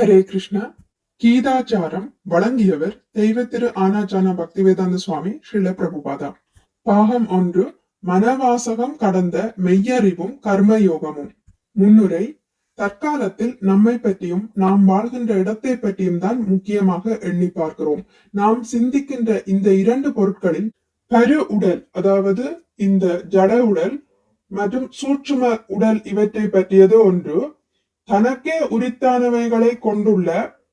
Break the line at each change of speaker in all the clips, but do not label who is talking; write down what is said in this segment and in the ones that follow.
ஹரே கிருஷ்ணா. கீதாச்சாரம் வழங்கியவர் தெய்வ திரு ஆனாச்சான பக்திவேதாந்த சுவாமி ஸ்ரீல பிரபுபாதா. பாகம் 1. மனவாசகம் கடந்த மெய்யறிவும் கர்மயோகமும். முன்னுரை. தற்காலத்தில் நம்மை பற்றியும் நாம் வாழ்கின்ற இடத்தை பற்றியும் தான் முக்கியமாக எண்ணி பார்க்கிறோம். நாம் சிந்திக்கின்ற இந்த 2 பொருட்களில் பரு உடல், அதாவது இந்த ஜட உடல் மற்றும் சூட்சும உடல், இவற்றை பற்றியது ஒன்று. தனக்கே உரித்தானவைகளை கொண்டுள்ள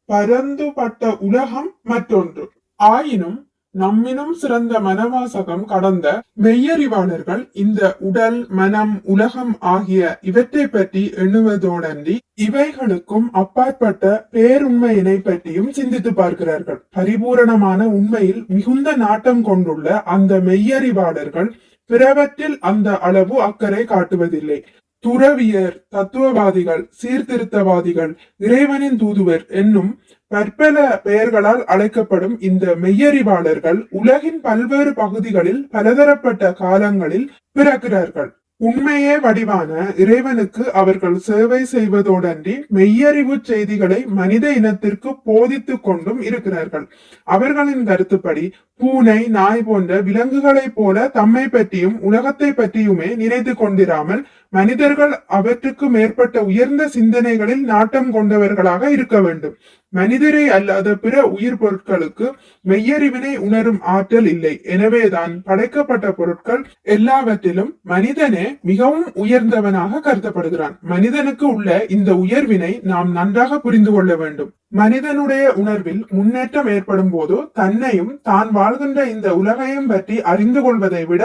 பரந்துபட்ட உலகம் மற்றொன்று. ஆயினும் நம்மினும் சிறந்த மனவாசகம் கடந்த மெய்யறிவாளர்கள் இந்த உடல், மனம், உலகம் ஆகிய இவற்றை பற்றி எண்ணுவதோடன்றி இவைகளுக்கும் அப்பாற்பட்ட பேருண்மையினை பற்றியும் சிந்தித்து பார்க்கிறார்கள். பரிபூரணமான உண்மையில் மிகுந்த நாட்டம் கொண்டுள்ள அந்த மெய்யறிவாளர்கள் பிறவற்றில் அந்த அளவு அக்கறை காட்டுவதில்லை. துறவியர், தத்துவவாதிகள், சீர்திருத்தவாதிகள், இறைவனின் தூதுவர் என்னும் பற்பல பெயர்களால் அழைக்கப்படும் இந்த மெய்யறிவாளர்கள் உலகின் பல்வேறு பகுதிகளில் பலதரப்பட்ட காலங்களில் பிறக்கிறார்கள். உண்மையே வடிவான இறைவனுக்கு அவர்கள் சேவை செய்வதோடன்றி மெய்யறிவு செய்திகளை மனித இனத்திற்கு போதித்து கொண்டும் இருக்கிறார்கள். அவர்களின் கருத்துப்படி பூனை, நாய் போன்ற விலங்குகளைப் போல தம்மை பற்றியும் உலகத்தை பற்றியுமே நினைத்து கொண்டிராமல் மனிதர்கள் அவற்றுக்கு மேற்பட்ட உயர்ந்த சிந்தனைகளில் நாட்டம் கொண்டவர்களாக இருக்க வேண்டும். மனிதரை அல்லாத பிற உயிர் பொருட்களுக்கு மெய்யறிவினை உணரும் ஆற்றல் இல்லை. எனவேதான் படைக்கப்பட்ட பொருட்கள் எல்லாவற்றிலும் மனிதனே மிகவும் உயர்ந்தவனாக கருதப்படுகிறான். மனிதனுக்கு உள்ள இந்த உயர்வினை நாம் நன்றாக புரிந்து கொள்ள வேண்டும். மனிதனுடைய உணர்வில் முன்னேற்றம் ஏற்படும் போது தன்னையும் தான் வாழ்கின்ற இந்த உலகையும் பற்றி அறிந்து கொள்வதை விட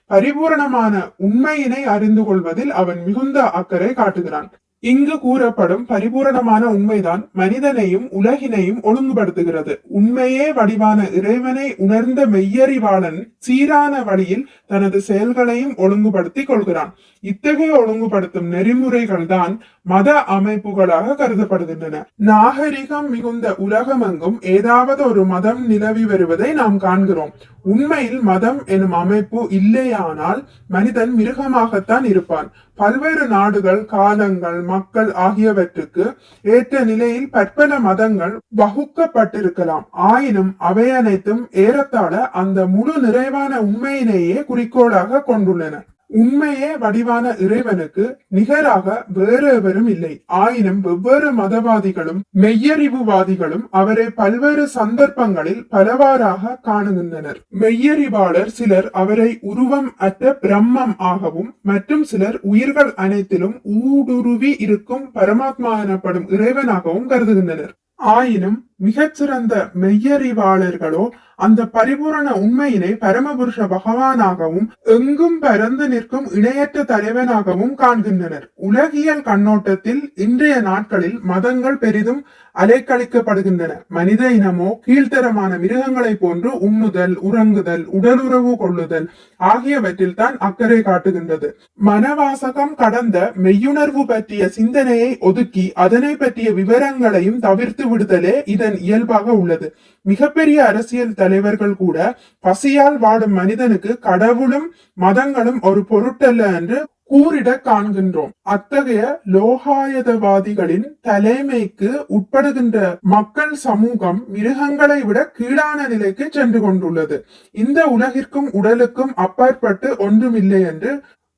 பரிபூரணமான உண்மையினை அறிந்து கொள்வதில் அவன் மிகுந்த அக்கறை காட்டுகிறான். இங்கு கூறப்படும் பரிபூரணமான உண்மைதான் மனிதனையும் உலகினையும் ஒழுங்குபடுத்துகிறது. உண்மையே வடிவான இறைவனை உணர்ந்த மெய்யறிவாளன் சீரான வழியில் தனது செயல்களையும் ஒழுங்குபடுத்திக் கொள்கிறான். இத்தகைய ஒழுங்குபடுத்தும் நெறிமுறைகள் தான் மத அமைப்புகளாக கருதப்படுகின்றன. நாகரிகம் மிகுந்த உலகமெங்கும் ஏதாவது ஒரு மதம் நிலவி வருவதை நாம் காண்கிறோம். உண்மையில் மதம் எனும் அமைப்பு இல்லையானால் மனிதன் மிருகமாகத்தான் இருப்பான். பல்வேறு நாடுகள், காலங்கள், மக்கள் ஆகியவற்றுக்கு ஏற்ற நிலையில் பற்பல மதங்கள் வகுக்கப்பட்டிருக்கலாம். ஆயினும் அவை அனைத்தும் ஏறத்தாழ அந்த முழு நிறைவான உண்மையினையே குறிக்கோளாக கொண்டுள்ளன. உண்மையே வடிவான இறைவனுக்கு நிகராக வேறு எவரும் இல்லை. ஆயினும் வெவ்வேறு மதவாதிகளும் மெய்யறிவுவாதிகளும் அவரை பல்வேறு சந்தர்ப்பங்களில் பலவாறாக காணுகின்றனர். மெய்யறிவாளர் சிலர் அவரை உருவம் அற்ற பிரம்மம் ஆகவும், மற்றும் சிலர் உயிர்கள் அனைத்திலும் ஊடுருவி இருக்கும் பரமாத்மா எனப்படும் இறைவனாகவும் கருதுகின்றனர். ஆயினும் மிகச்சிறந்த மெய்யறிவாளர்களோ அந்த பரிபூரண உண்மையினை பரமபுருஷ பகவானாகவும் எங்கும் பரந்து நிற்கும் இணையற்ற தலைவனாகவும் காண்கின்றனர். உலகியல் கண்ணோட்டத்தில் இன்றைய நாட்களில் மதங்கள் பெரிதும் அலைக்கழிக்கப்படுகின்றன. மனித இனமோ கீழ்த்தரமான மிருகங்களை போன்று உண்ணுதல், உறங்குதல், உடலுறவு கொள்ளுதல் ஆகியவற்றில் தான் அக்கறை காட்டுகின்றது. மனவாசகம் கடந்த மெய்யுணர்வு பற்றிய சிந்தனையை ஒதுக்கி அதனை பற்றிய விவரங்களையும் தவிர்த்து விடுதலே இதன் இயல்பாக உள்ளது. மிகப்பெரிய அரசியல் தலைவர்கள் கூட பசியால் வாடும் மனிதனுக்கு கடவுளும் மதங்களும் ஒரு பொருட்டல்ல என்று கூறிட காண்கின்றோம். அத்தகைய லோகாயதவாதிகளின் தலைமைக்கு உட்படுகின்ற மக்கள் சமூகம் மிருகங்களை விட கீழான நிலைக்கு சென்று கொண்டுள்ளது. இந்த உலகிற்கும் உடலுக்கும் அப்பாற்பட்டு ஒன்றுமில்லை என்று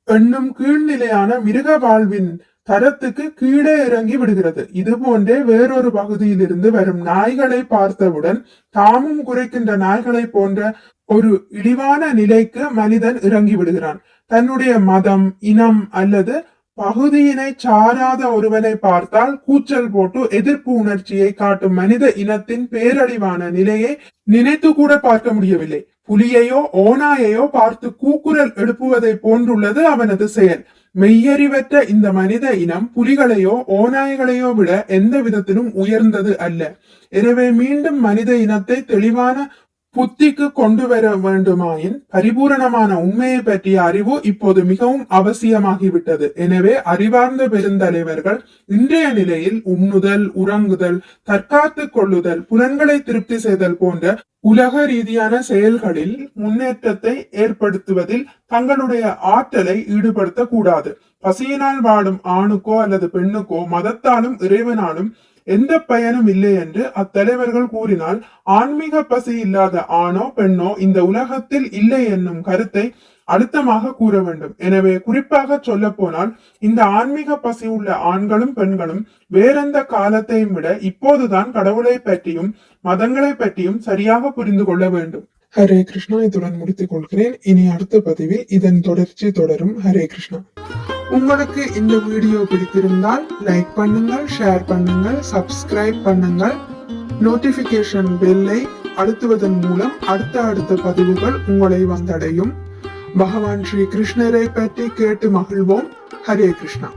எண்ணும் கீழ்நிலையான மிருக வாழ்வின் தரத்துக்கு கீழே இறங்கி விடுகிறது. இது போன்றே வேறொரு பகுதியிலிருந்து வரும் நாய்களை பார்த்தவுடன் தாமும் குறைக்கின்ற நாய்களை போன்ற ஒரு இழிவான நிலைக்கு மனிதன் இறங்கி விடுகிறான். தன்னுடைய மதம், இனம் அல்லது பகுதியினை சாராத ஒருவனை பார்த்தால் கூச்சல் போட்டு எதிர்ப்பு உணர்ச்சியை காட்டும் மனித இனத்தின் பேரழிவான நிலையை நினைத்து கூட பார்க்க முடியவில்லை. புலியையோ ஓநாயையோ பார்த்து கூக்குரல் எழுப்புவதை போன்றுள்ளது அவனது செயல். மெய்யறிவற்ற இந்த மனித இனம் புலிகளையோ ஓநாய்களையோ விட எந்த விதத்திலும் உயர்ந்தது அல்ல. எனவே மீண்டும் மனித இனத்தை தெளிவான புத்திக்கு கொண்டு வர வேண்டுமாயின் பரிபூரணமான உண்மையை பற்றிய அறிவு இப்போது மிகவும் அவசியமாகிவிட்டது. எனவே அறிவார்ந்த பெருந்தலைவர்கள் இன்றைய நிலையில் உண்ணுதல், உறங்குதல், தற்காத்துக் கொள்ளுதல், புலன்களை திருப்தி செய்தல் போன்ற உலக ரீதியான செயல்களில் முன்னேற்றத்தை ஏற்படுத்துவதில் தங்களுடைய ஆற்றலை ஈடுபடுத்த கூடாது. பசியினால் வாடும் ஆணுக்கோ அல்லது பெண்ணுக்கோ மதத்தாலும் இறைவனாலும் எந்த பயனும் இல்லை என்று அத்தலைவர்கள் கூறினால் ஆன்மீக பசி இல்லாத ஆணோ பெண்ணோ இந்த உலகத்தில் இல்லை என்னும் கருத்தை அழுத்தமாக கூற வேண்டும். எனவே குறிப்பாக சொல்ல போனால் இந்த ஆன்மீக பசி உள்ள ஆண்களும் பெண்களும் வேறெந்த காலத்தையும் விட இப்போதுதான் கடவுளை பற்றியும் மதங்களை பற்றியும் சரியாக புரிந்து கொள்ள வேண்டும். ஹரே கிருஷ்ணா. இத்துடன் முடித்துக் கொள்கிறேன். இனி அடுத்த பதிவில் இதன் தொடர்ச்சி தொடரும். ஹரே கிருஷ்ணா. உங்களுக்கு இந்த வீடியோ பிடித்திருந்தால் லைக் பண்ணுங்கள், ஷேர் பண்ணுங்கள், சப்ஸ்கிரைப் பண்ணுங்கள். நோட்டிபிகேஷன் பெல்லை அழுத்துவதன் மூலம் அடுத்த பதிவுகள் உங்களை வந்தடையும். பகவான் ஸ்ரீ கிருஷ்ணரை பற்றி கேட்டு மகிழ்வோம். ஹரே கிருஷ்ணா.